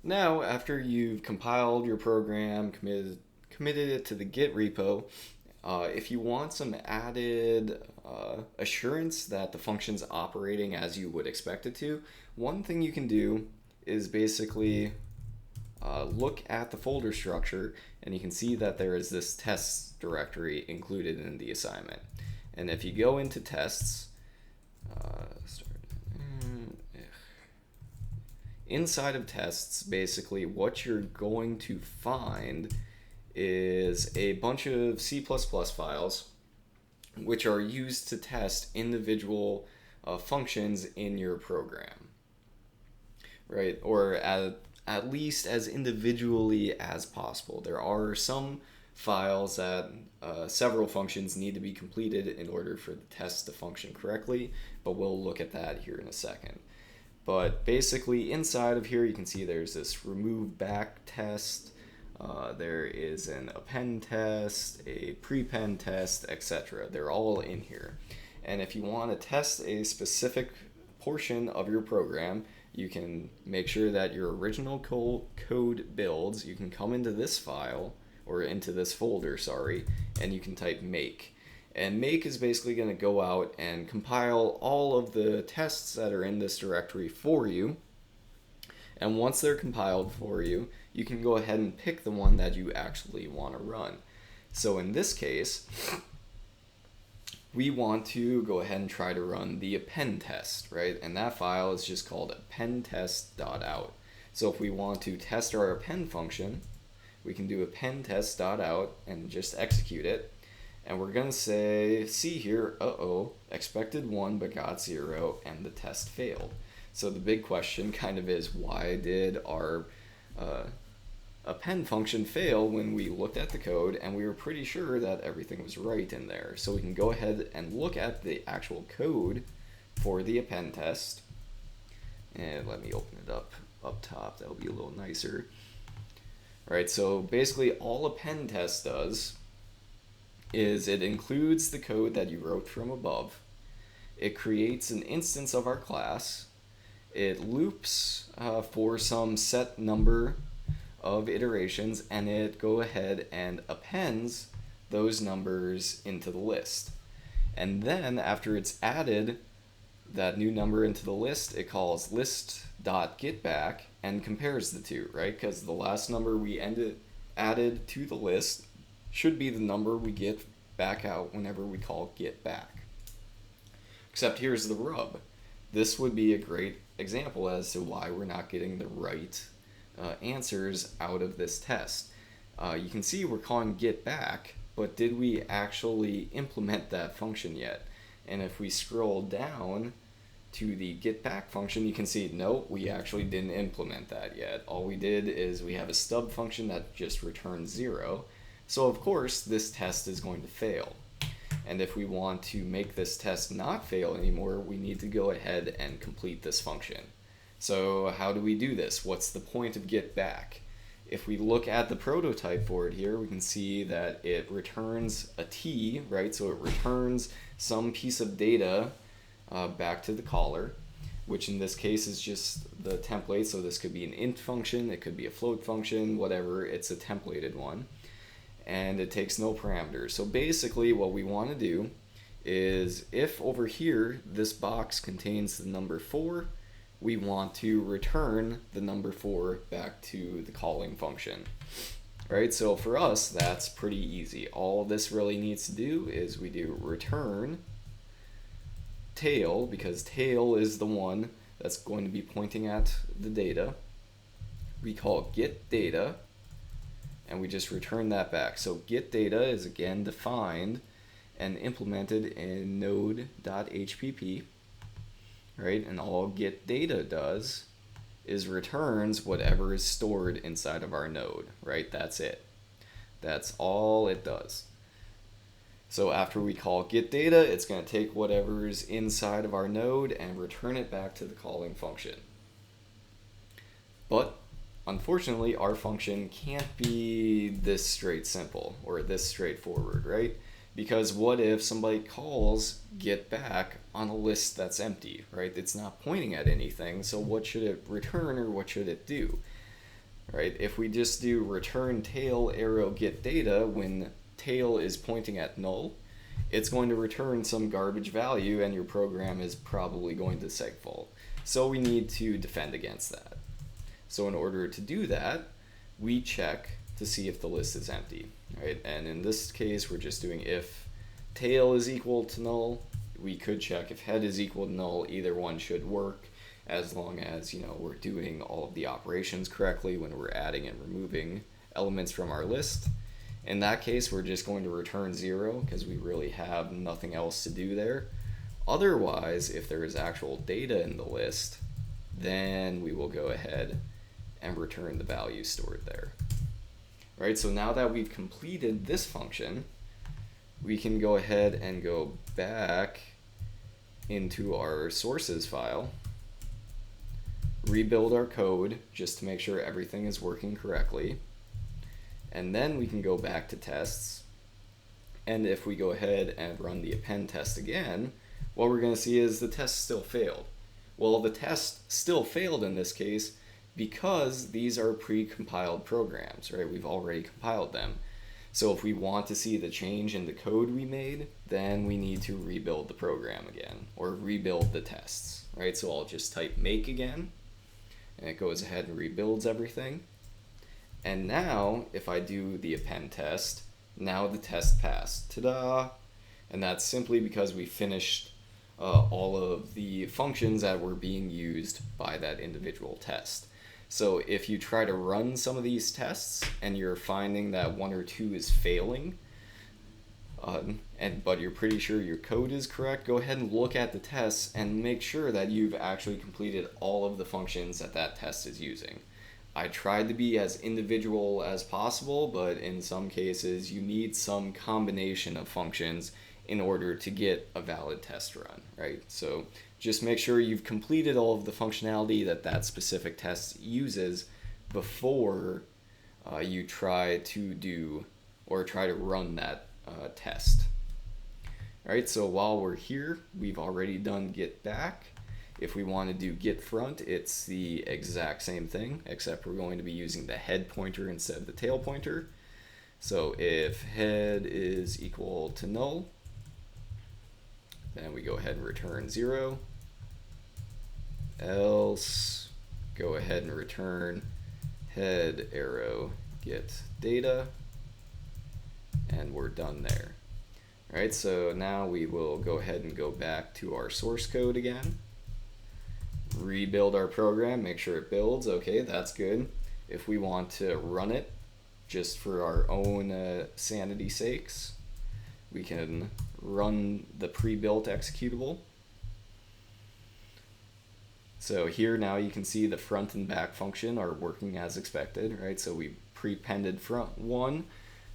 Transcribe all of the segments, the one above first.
Now, after you've compiled your program, committed it to the Git repo, if you want some added assurance that the function's operating as you would expect it to, one thing you can do is basically look at the folder structure, and you can see that there is this tests directory included in the assignment. And if you go into tests, inside of tests, basically what you're going to find is a bunch of C++ files which are used to test individual functions in your program, right? Or at least as individually as possible. There are some files that several functions need to be completed in order for the test to function correctly, but we'll look at that here in a second. But basically inside of here you can see there's this remove back test, there is an append test, a prepend test, etc. They're all in here. And if you want to test a specific portion of your program, you can make sure that your original code builds. You can come into this file, or into this folder, sorry, and you can type make. And make is basically going to go out and compile all of the tests that are in this directory for you. And once they're compiled for you, you can go ahead and pick the one that you actually want to run. So in this case, we want to go ahead and try to run the append test, right? And that file is just called appendtest.out. So if we want to test our append function, we can do appendtest.out and just execute it. And we're going to say, see here, expected 1 but got 0, and the test failed. So the big question kind of is, why did our append function fail when we looked at the code and we were pretty sure that everything was right in there? So we can go ahead and look at the actual code for the append test. And let me open it up top, that'll be a little nicer. Alright, so basically all append test does is it includes the code that you wrote from above. It creates an instance of our class. It loops for some set number of iterations, and it go ahead and appends those numbers into the list. And then after it's added that new number into the list, it calls list.getBack and compares the two, right? Because the last number we added to the list should be the number we get back out whenever we call get back. Except here's the rub. This would be a great example as to why we're not getting the right answers out of this test. You can see we're calling get back, but did we actually implement that function yet? And if we scroll down to the get back function, you can see, no, we actually didn't implement that yet. All we did is we have a stub function that just returns 0. So of course, this test is going to fail. And if we want to make this test not fail anymore, we need to go ahead and complete this function. So how do we do this? What's the point of get back? If we look at the prototype for it here, we can see that it returns a t, right? So it returns some piece of data back to the caller, which in this case is just the template. So this could be an int function, it could be a float function, whatever, it's a templated one. And it takes no parameters. So basically what we want to do is, if over here this box contains the number 4, we want to return the number 4 back to the calling function. Right? So for us, that's pretty easy. All this really needs to do is we do return tail, because tail is the one that's going to be pointing at the data. We call get data, and we just return that back. So get data is again defined and implemented in node.hpp, right? And all get data does is returns whatever is stored inside of our node, right? That's it. That's all it does. So after we call get data, it's going to take whatever is inside of our node and return it back to the calling function. But unfortunately, our function can't be this straight simple or this straightforward, right? Because what if somebody calls get back on a list that's empty, right? It's not pointing at anything, so what should it return or what should it do? right? If we just do return tail arrow get data when tail is pointing at null, it's going to return some garbage value and your program is probably going to segfault. So we need to defend against that. So in order to do that, we check to see if the list is empty, right? And in this case, we're just doing if tail is equal to null. We could check if head is equal to null. Either one should work as long as, you know, we're doing all of the operations correctly when we're adding and removing elements from our list. In that case, we're just going to return 0 because we really have nothing else to do there. Otherwise, if there is actual data in the list, then we will go ahead and return the value stored there. Right, so now that we've completed this function, we can go ahead and go back into our sources file, rebuild our code just to make sure everything is working correctly, and then we can go back to tests. And if we go ahead and run the append test again, what we're going to see is the test still failed. Well, the test still failed in this case because these are pre-compiled programs, right? We've already compiled them. So if we want to see the change in the code we made, then we need to rebuild the program again, or rebuild the tests, right? So I'll just type make again, and it goes ahead and rebuilds everything. And now, if I do the append test, now the test passed. Ta-da! And that's simply because we finished all of the functions that were being used by that individual test. So if you try to run some of these tests and you're finding that 1 or 2 is failing, but you're pretty sure your code is correct, go ahead and look at the tests and make sure that you've actually completed all of the functions that that test is using. I tried to be as individual as possible, but in some cases you need some combination of functions in order to get a valid test run, right? So just make sure you've completed all of the functionality that that specific test uses before you try to do or try to run that test. All right, so while we're here, we've already done get back. If we want to do get front, it's the exact same thing, except we're going to be using the head pointer instead of the tail pointer. So if head is equal to null, then we go ahead and return 0. Else, go ahead and return head arrow get data, and we're done there. All right, so now we will go ahead and go back to our source code again, rebuild our program, make sure it builds. Okay, that's good. If we want to run it just for our own sanity sakes, we can run the pre-built executable. So here now you can see the front and back function are working as expected, right? So we prepended front 1,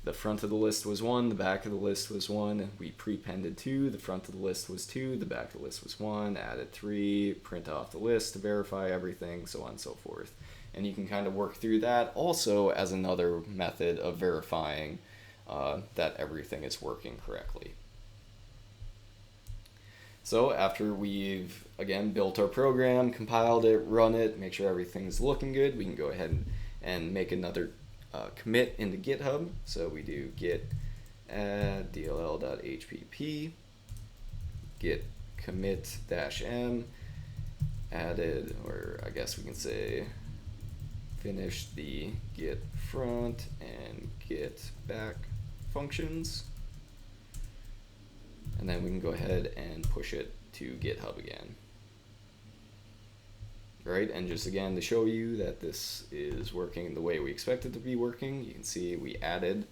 the front of the list was 1, the back of the list was 1, we prepended 2, the front of the list was 2, the back of the list was 1, added 3, print off the list to verify everything, so on and so forth. And you can kind of work through that also as another method of verifying that everything is working correctly. So after we've, again, built our program, compiled it, run it, make sure everything's looking good, we can go ahead and make another commit into GitHub. So we do git add dll.hpp, git commit -m, added, or I guess we can say finished the git front and git back functions. And then we can go ahead and push it to GitHub again. Right, and just again to show you that this is working the way we expect it to be working, you can see we added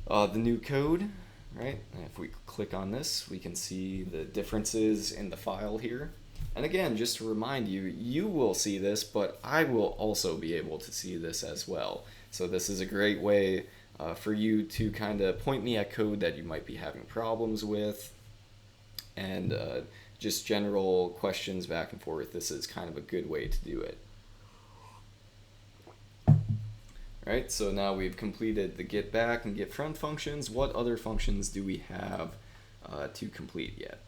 the new code, right? And if we click on this, we can see the differences in the file here. And again, just to remind you, you will see this, but I will also be able to see this as well. So this is a great way for you to kind of point me at code that you might be having problems with, and just general questions back and forth. This is kind of a good way to do it. Right, so now we've completed the get back and get front functions. What other functions do we have to complete yet?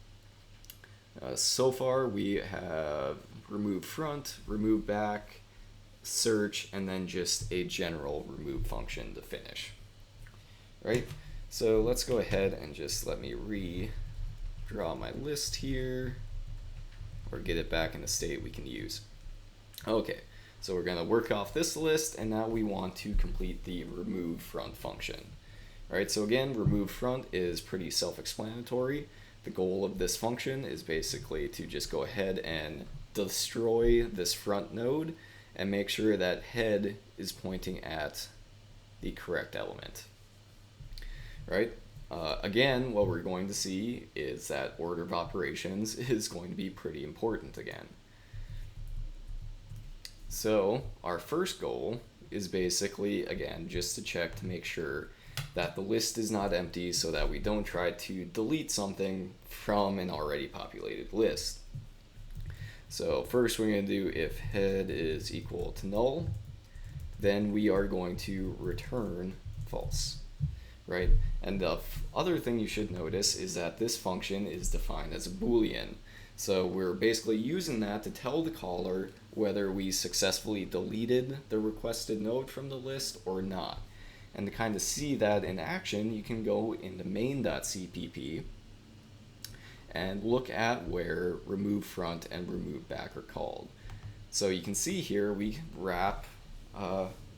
So far we have remove front, remove back, search, and then just a general remove function to finish. Right? So let's go ahead and just let me redraw my list here, or get it back in a state we can use. Okay, so we're going to work off this list, and now we want to complete the remove front function. Right, so again, remove front is pretty self-explanatory. The goal of this function is basically to just go ahead and destroy this front node and make sure that head is pointing at the correct element. Right? Again, what we're going to see is that order of operations is going to be pretty important again. So our first goal is basically, again, just to check to make sure that the list is not empty so that we don't try to delete something from an already populated list. So first we're going to do if head is equal to null, then we are going to return false, right? And the other thing you should notice is that this function is defined as a Boolean. So we're basically using that to tell the caller whether we successfully deleted the requested node from the list or not. And to kind of see that in action, you can go into main.cpp and look at where remove front and remove back are called. So you can see here we wrap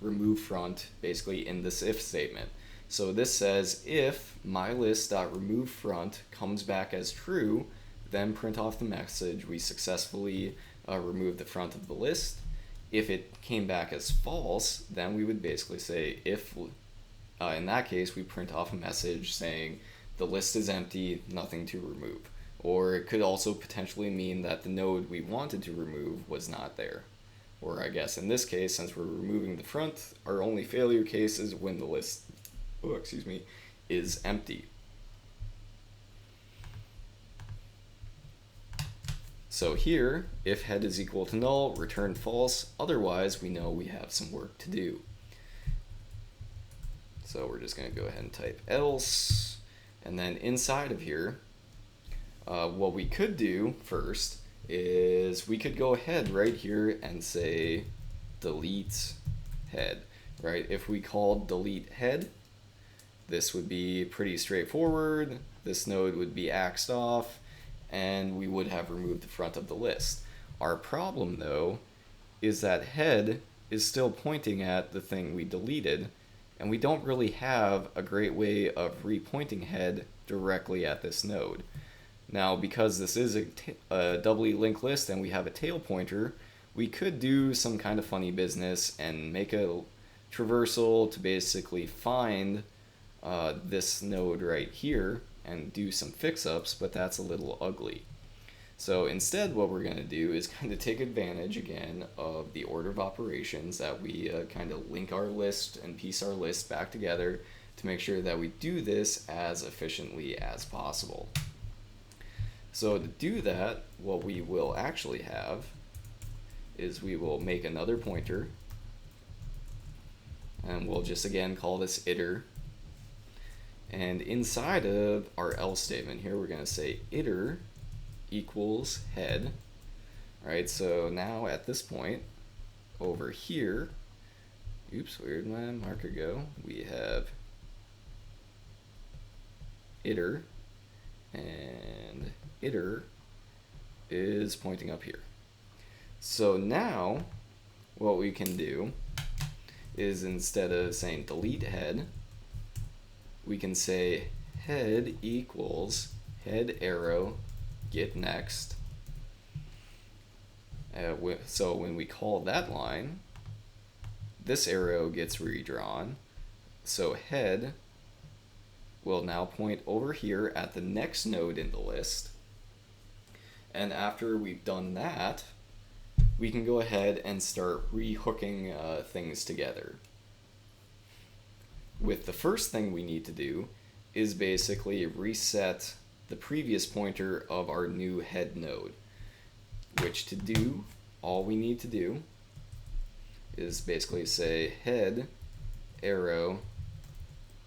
remove front basically in this if statement. So this says if mylist.removeFront comes back as true, then print off the message we successfully removed the front of the list. If it came back as false, then we would basically say if in that case we print off a message saying the list is empty, nothing to remove. Or it could also potentially mean that the node we wanted to remove was not there. Or I guess in this case, since we're removing the front, our only failure case is when the list is empty. So here, if head is equal to null, return false. Otherwise, we know we have some work to do. So we're just going to go ahead and type else. And then inside of here, what we could do first is we could go ahead right here and say delete head. Right? If we called delete head, this would be pretty straightforward. This node would be axed off, and we would have removed the front of the list. Our problem, though, is that head is still pointing at the thing we deleted, and we don't really have a great way of repointing head directly at this node. Now, because this is a doubly linked list and we have a tail pointer, we could do some kind of funny business and make a traversal to basically find this node right here and do some fix-ups, but that's a little ugly. So instead what we're going to do is kind of take advantage again of the order of operations that we kind of link our list and piece our list back together to make sure that we do this as efficiently as possible. So to do that, what we will actually have is we will make another pointer, and we'll just again call this iter. And inside of our else statement here, we're going to say iter equals head. Right, so now at this point, over here, oops, where'd my marker go? We have iter, and iter is pointing up here. So now, what we can do is instead of saying delete head, we can say head equals head arrow get next. So when we call that line, this arrow gets redrawn. So head will now point over here at the next node in the list. And after we've done that, we can go ahead and start rehooking things together. With the first thing we need to do is basically reset the previous pointer of our new head node, which to do, all we need to do is basically say head arrow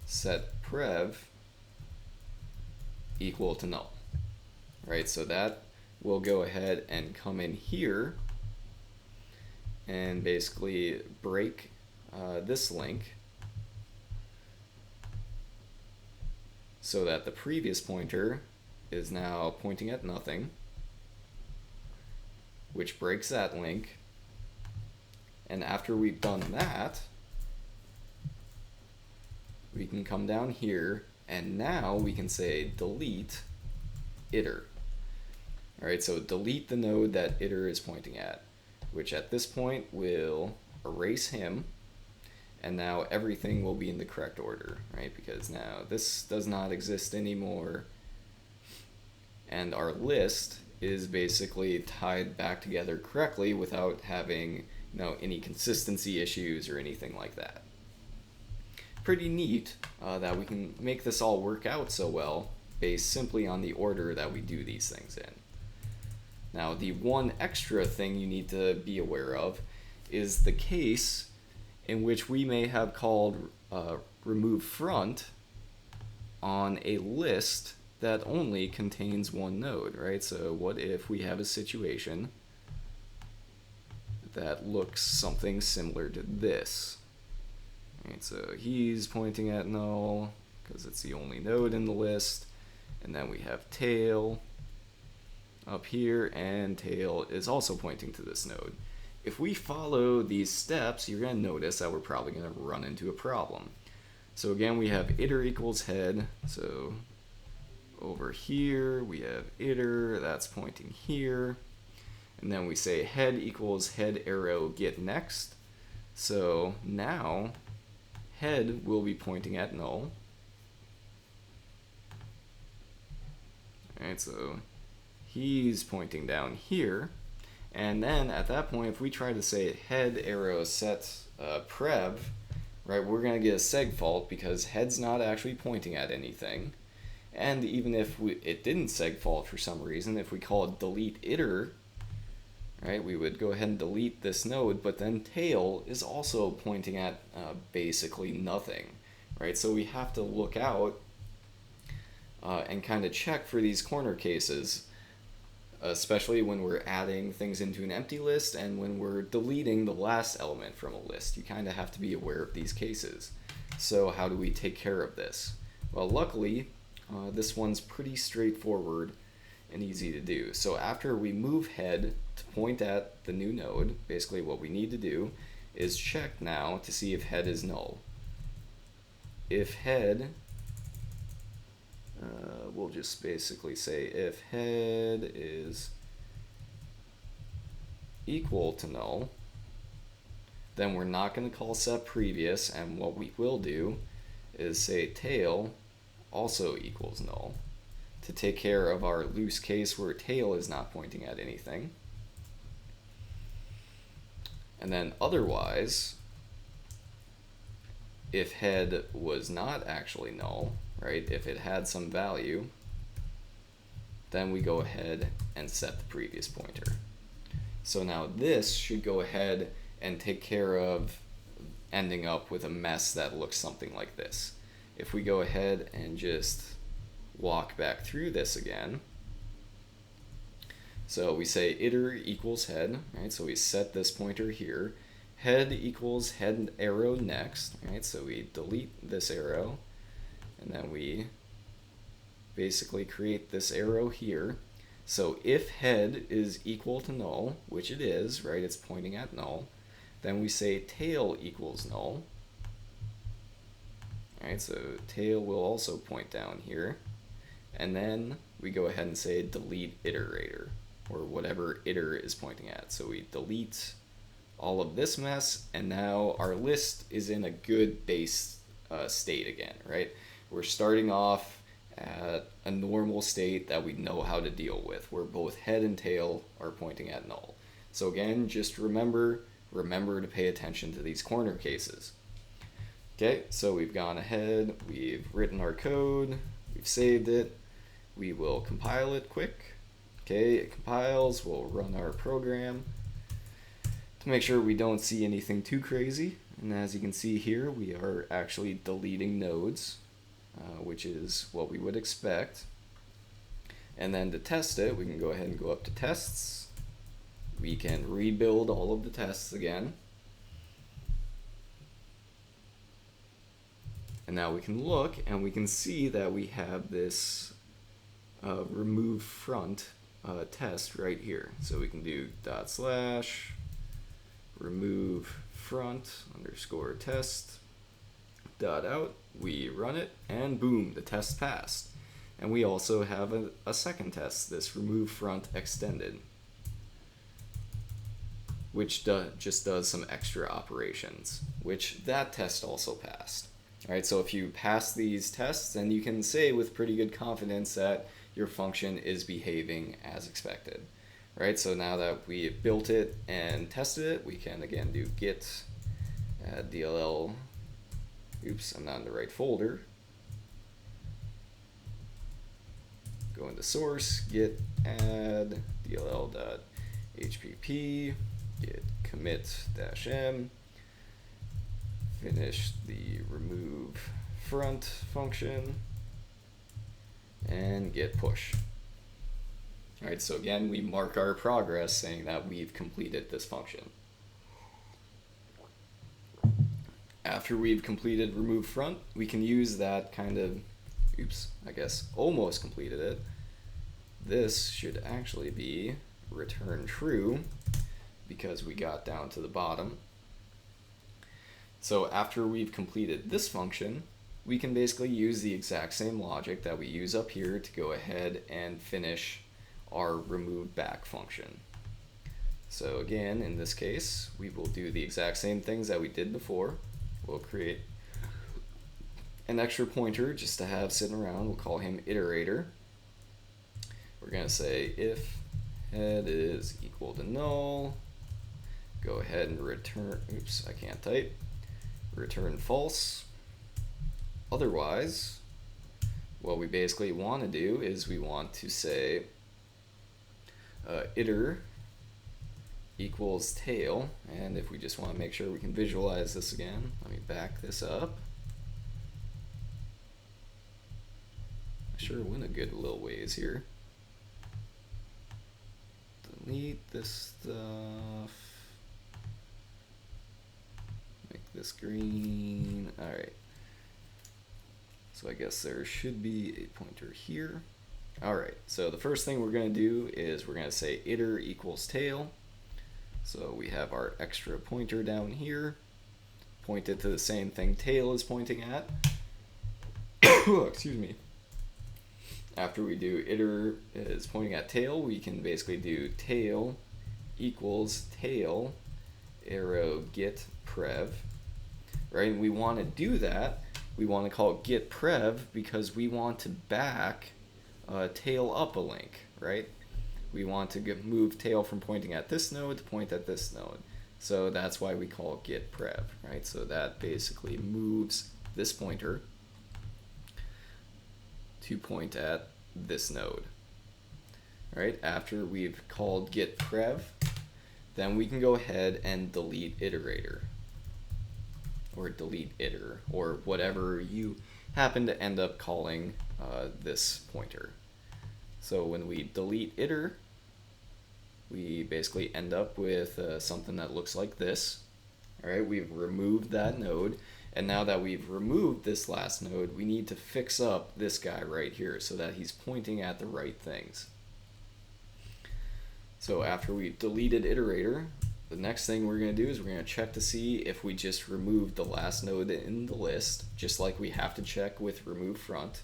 set prev equal to null. Right, so that will go ahead and come in here and basically break this link so that the previous pointer is now pointing at nothing, which breaks that link. And after we've done that, we can come down here, and now we can say delete iter. Alright, so delete the node that iter is pointing at, which at this point will erase him, and now everything will be in the correct order, right? Because now this does not exist anymore, and our list is basically tied back together correctly without having any consistency issues or anything like that. Pretty neat that we can make this all work out so well based simply on the order that we do these things in. Now, the one extra thing you need to be aware of is the case in which we may have called remove front on a list that only contains one node, right? So what if we have a situation that looks something similar to this? Right, so he's pointing at null because it's the only node in the list, and then we have tail up here, and tail is also pointing to this node. If we follow these steps, you're going to notice that we're probably going to run into a problem. So again, we have iter equals head. So over here, we have iter, that's pointing here. And then we say head equals head arrow get next. So now head will be pointing at null. Alright, so he's pointing down here. And then at that point, if we try to say head arrow set prev, right, we're going to get a seg fault because head's not actually pointing at anything. And even if it didn't seg fault for some reason, if we call it delete iter, right, we would go ahead and delete this node, but then tail is also pointing at basically nothing, right? So we have to look out and kind of check for these corner cases, especially when we're adding things into an empty list and when we're deleting the last element from a list. You kind of have to be aware of these cases. So how do we take care of this? Well, luckily, this one's pretty straightforward and easy to do. So after we move head to point at the new node, basically what we need to do is check now to see if head is null. If head, we'll just basically say if head is equal to null, then we're not going to call set previous, and what we will do is say tail also equals null to take care of our loose case where tail is not pointing at anything. And then otherwise, if head was not actually null, right, if it had some value, then we go ahead and set the previous pointer. So now this should go ahead and take care of ending up with a mess that looks something like this. If we go ahead and just walk back through this again, so we say iter equals head, right? So we set this pointer here. Head equals head arrow next, right? So we delete this arrow, and then we basically create this arrow here. So if head is equal to null, which it is, right? It's pointing at null. Then we say tail equals null. Alright, so tail will also point down here. And then we go ahead and say delete iterator, or whatever iter is pointing at. So we delete all of this mess, and now our list is in a good base state again, right? We're starting off at a normal state that we know how to deal with, where both head and tail are pointing at null. So again, just remember to pay attention to these corner cases. Okay, so we've gone ahead, we've written our code, we've saved it, we will compile it quick. Okay, it compiles, we'll run our program to make sure we don't see anything too crazy. And as you can see here, we are actually deleting nodes, which is what we would expect. And then to test it, we can go ahead and go up to tests, we can rebuild all of the tests again. And now we can look and we can see that we have this remove front test right here. So we can do / remove front _ test .out. We run it and boom, the test passed. And we also have a second test, this remove front extended, which just does some extra operations, which that test also passed. All right, so if you pass these tests, then you can say with pretty good confidence that your function is behaving as expected. Right, so now that we have built it and tested it, we can again do git add DLL. Oops, I'm not in the right folder. Go into source, git add dll.hpp, git commit -m, finish the remove front function, and git push. All right, so again, we mark our progress saying that we've completed this function. After we've completed remove front, we can use that kind of, I guess almost completed it. This should actually be return true because we got down to the bottom. So after we've completed this function, we can basically use the exact same logic that we use up here to go ahead and finish our remove back function. So again, in this case, we will do the exact same things that we did before. We'll create an extra pointer just to have sitting around. We'll call him iterator. We're going to say if head is equal to null, go ahead and return, I can't type, return false. Otherwise, what we basically want to do is we want to say iter equals tail, and if we just want to make sure we can visualize this again, let me back this up. I sure went a good little ways here. Delete this stuff. Make this green. Alright. So I guess there should be a pointer here. Alright, so the first thing we're going to do is we're going to say iter equals tail. So we have our extra pointer down here, pointed to the same thing tail is pointing at. Excuse me. After we do iter is pointing at tail, we can basically do tail equals tail arrow get prev. Right, and we want to do that. We want to call it get prev because we want to back tail up a link, right? We want to move tail from pointing at this node to point at this node. So that's why we call get prev, right? So that basically moves this pointer to point at this node. Right? After we've called get prev, then we can go ahead and delete iterator, or delete iter, or whatever you happen to end up calling this pointer. So when we delete iter, we basically end up with something that looks like this. All right, we've removed that node, and now that we've removed this last node, we need to fix up this guy right here so that he's pointing at the right things. So after we've deleted iterator, the next thing we're going to do is we're going to check to see if we just removed the last node in the list, just like we have to check with remove front.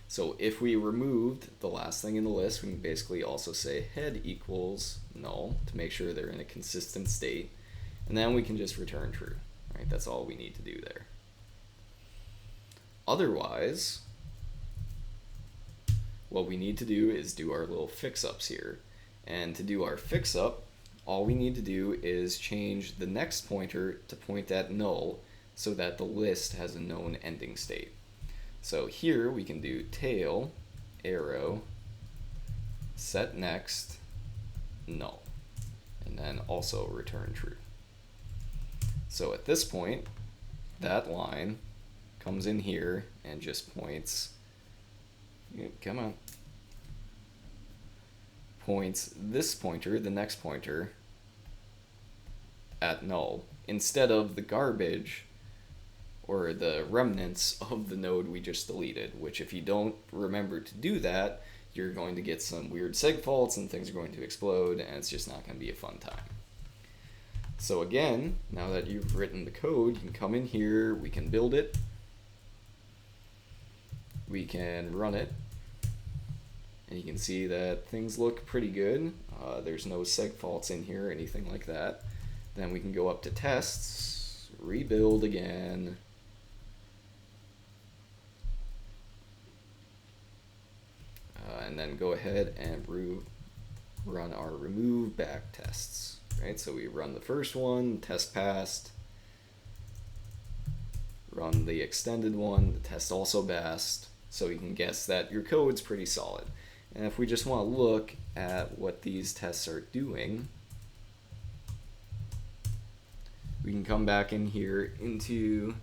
So if we removed the last thing in the list, we can basically also say head equals null to make sure they're in a consistent state. And then we can just return true, right? That's all we need to do there. Otherwise, what we need to do is do our little fix-ups here. And to do our fix-up, all we need to do is change the next pointer to point at null so that the list has a known ending state. So here we can do tail arrow set next null, and then also return true. So at this point, that line comes in here and just points, come on, points this pointer, the next pointer, at null, instead of the garbage or the remnants of the node we just deleted, which if you don't remember to do that, you're going to get some weird seg faults and things are going to explode, and it's just not going to be a fun time. So again, now that you've written the code, you can come in here, we can build it, we can run it, and you can see that things look pretty good. There's no seg faults in here or anything like that. Then we can go up to tests, rebuild again, and then go ahead and run our remove back tests. Right, so we run the first one, test passed, run the extended one, the test also passed, so you can guess that your code's pretty solid. And if we just want to look at what these tests are doing, we can come back in here into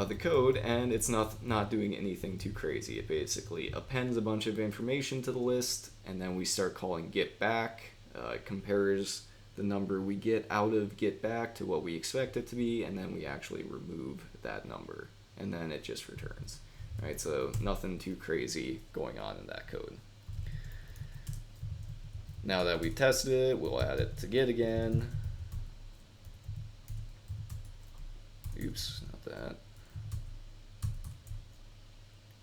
the code, and it's not doing anything too crazy. It basically appends a bunch of information to the list, and then we start calling get back. It compares the number we get out of get back to what we expect it to be, and then we actually remove that number, and then it just returns. Right, so nothing too crazy going on in that code. Now that we've tested it, we'll add it to get again. Oops, not that.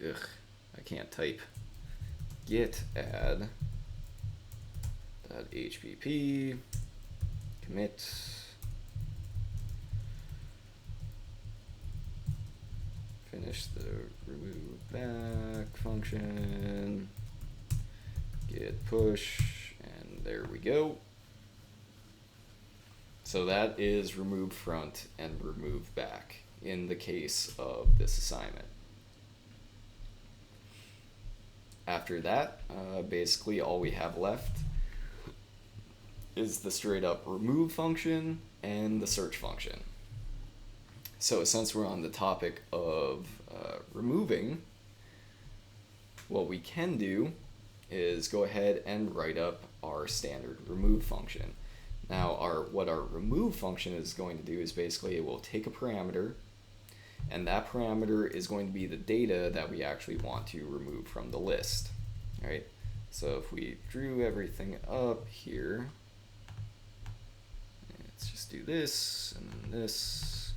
Ugh, I can't type. Git add .hpp commit finish the remove back function, git push, and there we go. So that is remove front and remove back in the case of this assignment. After that, basically all we have left is the straight up remove function and the search function. So since we're on the topic of removing, what we can do is go ahead and write up our standard remove function. Now what our remove function is going to do is basically it will take a parameter, and that parameter is going to be the data that we actually want to remove from the list. All right, so if we drew everything up here, let's just do this and then this,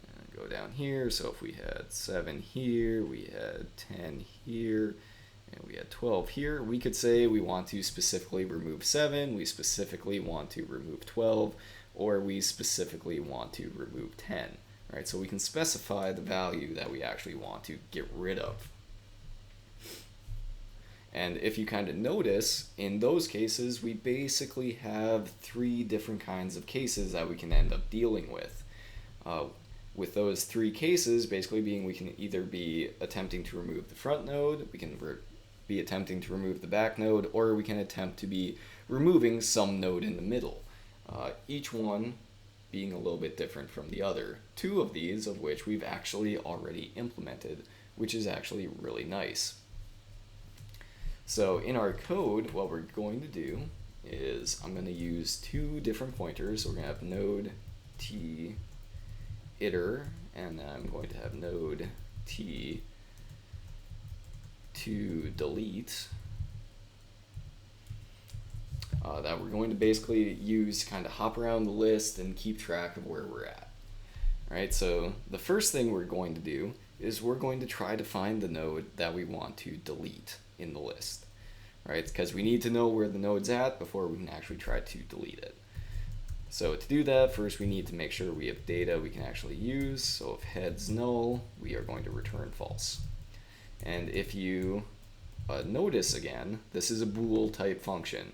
and go down here. So if we had 7 here, we had 10 here, and we had 12 here, we could say we want to specifically remove 7, we specifically want to remove 12, or we specifically want to remove 10. Right, so we can specify the value that we actually want to get rid of. And if you kind of notice, in those cases, we basically have 3 different kinds of cases that we can end up dealing with. With those 3 cases, basically being we can either be attempting to remove the front node, we can be attempting to remove the back node, or we can attempt to be removing some node in the middle. Each one being a little bit different from the other. 2 of these of which we've actually already implemented, which is actually really nice. So in our code, what we're going to do is I'm going to use 2 different pointers. We're going to have node t iter, and then I'm going to have node t to delete. That we're going to basically use to kind of hop around the list and keep track of where we're at. All right, so the first thing we're going to do is we're going to try to find the node that we want to delete in the list, right? Because we need to know where the node's at before we can actually try to delete it. So to do that, first we need to make sure we have data we can actually use. So if head's null, we are going to return false. And if you notice again, this is a bool type function.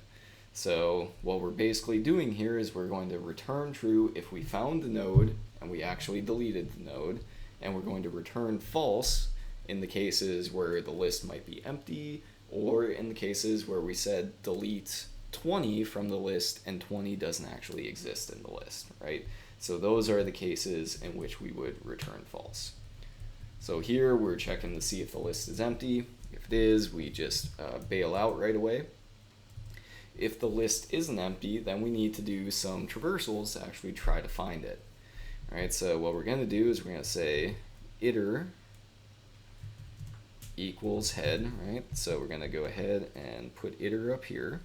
So what we're basically doing here is we're going to return true if we found the node and we actually deleted the node, and we're going to return false in the cases where the list might be empty, or in the cases where we said delete 20 from the list and 20 doesn't actually exist in the list, right? So those are the cases in which we would return false. So here we're checking to see if the list is empty, If it is, we just bail out right away. If the list isn't empty, then we need to do some traversals to actually try to find it. All right, so what we're going to do is we're going to say iter equals head, right? So we're going to go ahead and put iter up here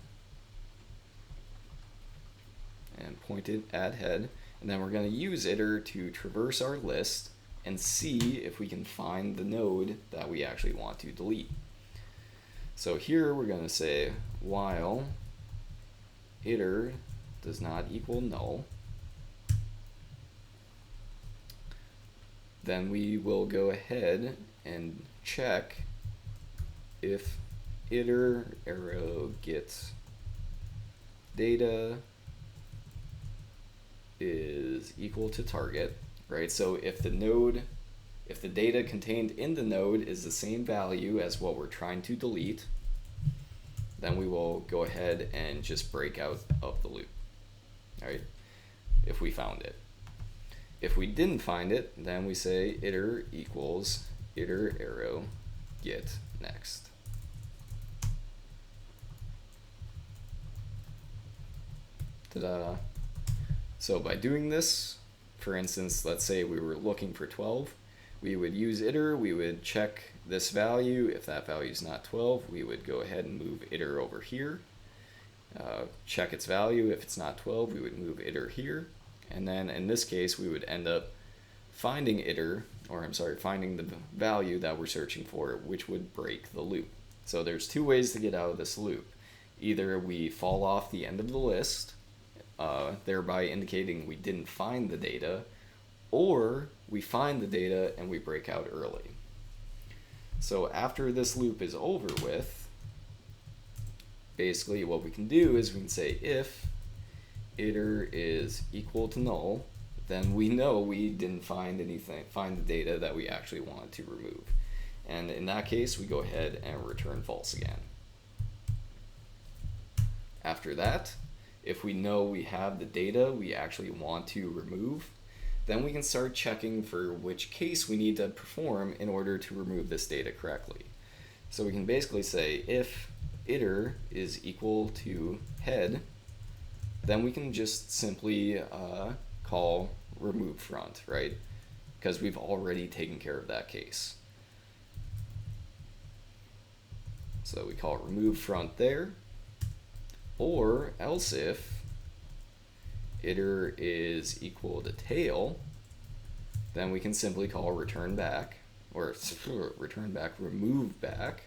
and point it at head, and then we're going to use iter to traverse our list and see if we can find the node that we actually want to delete. So here we're going to say while iter does not equal null, then we will go ahead and check if iter arrow get data is equal to target, right? So if the data contained in the node is the same value as what we're trying to delete, then we will go ahead and just break out of the loop, all right, if we found it. If we didn't find it, then we say iter equals iter arrow get next. Ta-da! So by doing this, for instance, let's say we were looking for 12, we would use iter, we would check this value. If that value is not 12, we would go ahead and move iter over here, check its value. If it's not 12, we would move iter here, and then in this case we would end up finding finding the value that we're searching for, which would break the loop. So there's two ways to get out of this loop. Either we fall off the end of the list, thereby indicating we didn't find the data, or we find the data and we break out early. So after this loop is over with, basically what we can do is we can say if iter is equal to null, then we know we didn't find the data that we actually wanted to remove. And in that case, we go ahead and return false again. After that, if we know we have the data we actually want to remove, then we can start checking for which case we need to perform in order to remove this data correctly. So we can basically say if iter is equal to head, then we can just simply call remove front, right? Because we've already taken care of that case. So we call remove front there, or else if iter is equal to tail, then we can simply call return back, or remove back,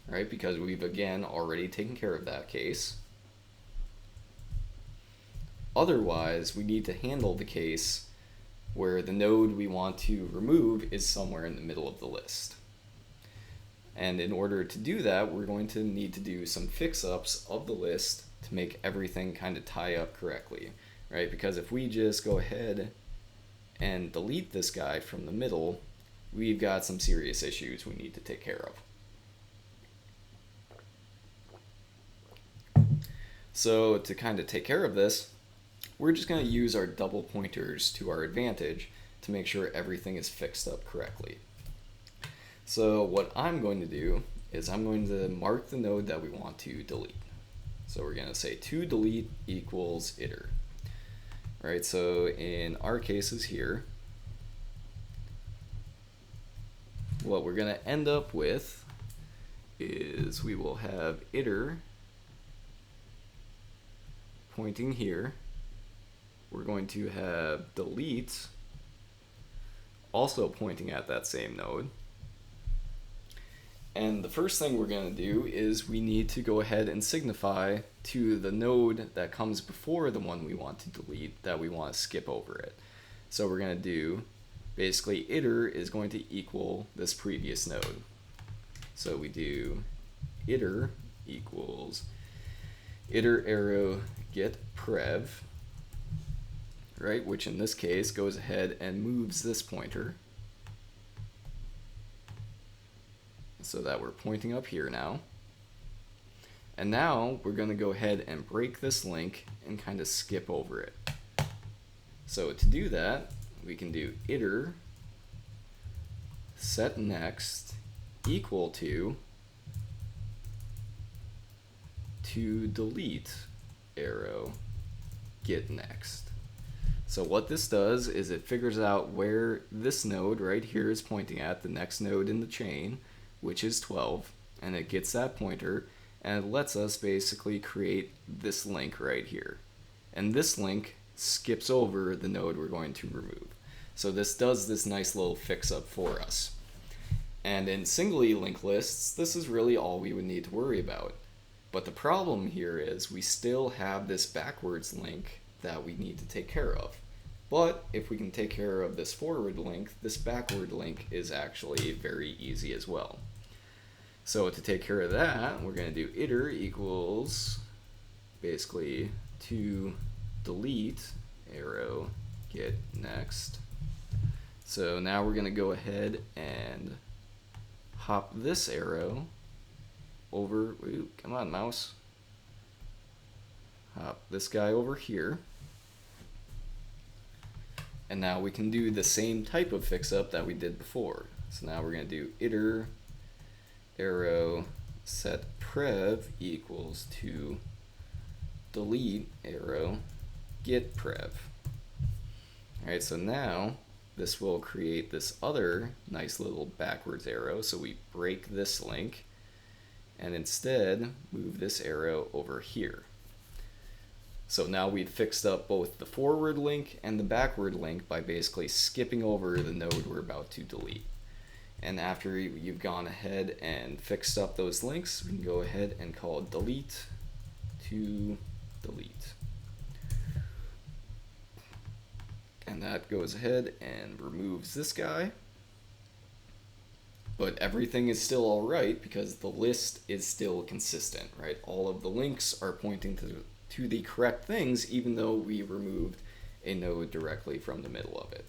right? Because we've again already taken care of that case. Otherwise, we need to handle the case where the node we want to remove is somewhere in the middle of the list. And in order to do that, we're going to need to do some fix-ups of the list to make everything kind of tie up correctly, right? Because if we just go ahead and delete this guy from the middle, we've got some serious issues we need to take care of. So to kind of take care of this, we're just going to use our double pointers to our advantage to make sure everything is fixed up correctly. So what I'm going to do is I'm going to mark the node that we want to delete. So we're going to say to delete equals iter. Right, so in our cases here, what we're going to end up with is we will have iter pointing here. We're going to have delete also pointing at that same node. And the first thing we're going to do is we need to go ahead and signify to the node that comes before the one we want to delete that we want to skip over it. So we're going to do, basically iter is going to equal this previous node. So we do iter equals iter arrow get prev, right, which in this case goes ahead and moves this pointer so that we're pointing up here now. And now we're going to go ahead and break this link and kind of skip over it. So to do that, we can do iter set next equal to delete arrow get next. So what this does is it figures out where this node right here is pointing at, the next node in the chain, which is 12, and it gets that pointer, and it lets us basically create this link right here. And this link skips over the node we're going to remove. So this does this nice little fix-up for us. And in singly linked lists, this is really all we would need to worry about. But the problem here is we still have this backwards link that we need to take care of. But if we can take care of this forward link, this backward link is actually very easy as well. So to take care of that, we're going to do iter equals basically to delete arrow get next. So now we're going to go ahead and hop this arrow over, ooh, come on mouse, hop this guy over here. And now we can do the same type of fix-up that we did before. So now we're going to do iter arrow set prev equals to delete arrow get prev. Alright, so now this will create this other nice little backwards arrow. So we break this link and instead move this arrow over here. So now we've fixed up both the forward link and the backward link by basically skipping over the node we're about to delete. And after you've gone ahead and fixed up those links, we can go ahead and call delete to delete. And that goes ahead and removes this guy. But everything is still alright because the list is still consistent, right? All of the links are pointing to the correct things, even though we removed a node directly from the middle of it.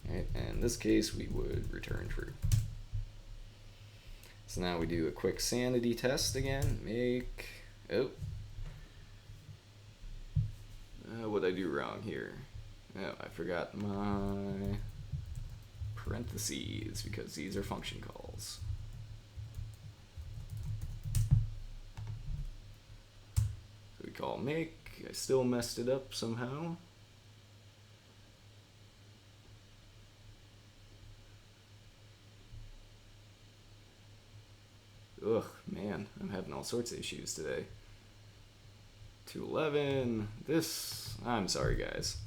Right, and in this case, we would return true. So now we do a quick sanity test again. What'd I do wrong here? Oh, I forgot my parentheses because these are function calls. So we call make. I still messed it up somehow. Ugh, man, I'm having all sorts of issues today. 211, I'm sorry guys.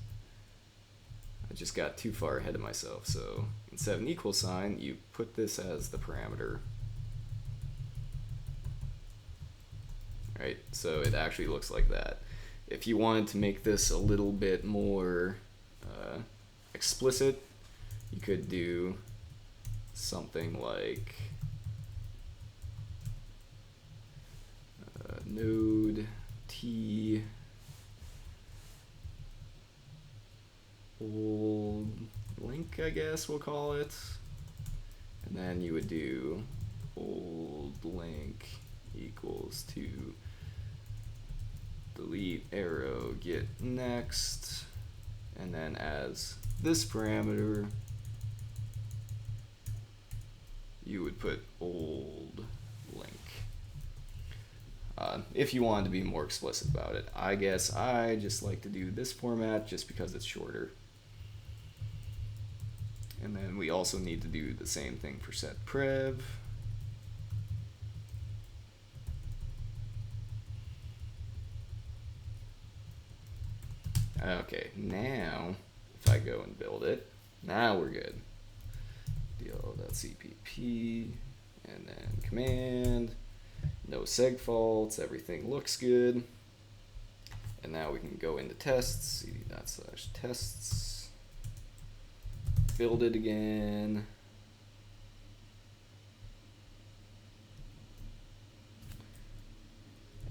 I just got too far ahead of myself, so instead of an equal sign, you put this as the parameter. Right, so it actually looks like that. If you wanted to make this a little bit more explicit, you could do something like node t old link, I guess we'll call it, and then you would do old link equals to delete arrow get next, and then as this parameter you would put old link. If you wanted to be more explicit about it. I guess I just like to do this format just because it's shorter. And then we also need to do the same thing for set prev. Okay, now if I go and build it, now we're good. DL.cpp and then command, no seg faults, everything looks good. And now we can go into tests, cd./tests, build it again.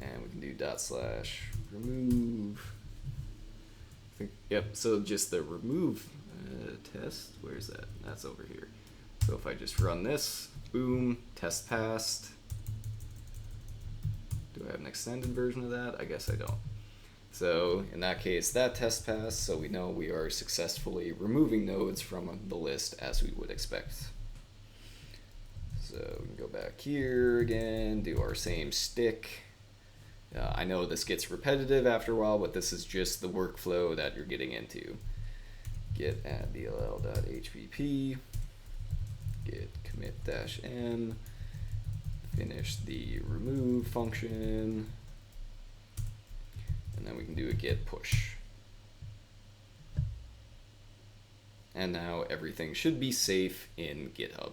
And we can do /remove. Yep, so just the remove test, where's that? That's over here. So if I just run this, boom, test passed. Do I have an extended version of that? I guess I don't. So in that case, that test passed, so we know we are successfully removing nodes from the list as we would expect. So we can go back here again, do our same stick. I know this gets repetitive after a while, but this is just the workflow that you're getting into. Get add dll.hpp, get commit-n, finish the remove function, and then we can do a git push. And now everything should be safe in GitHub.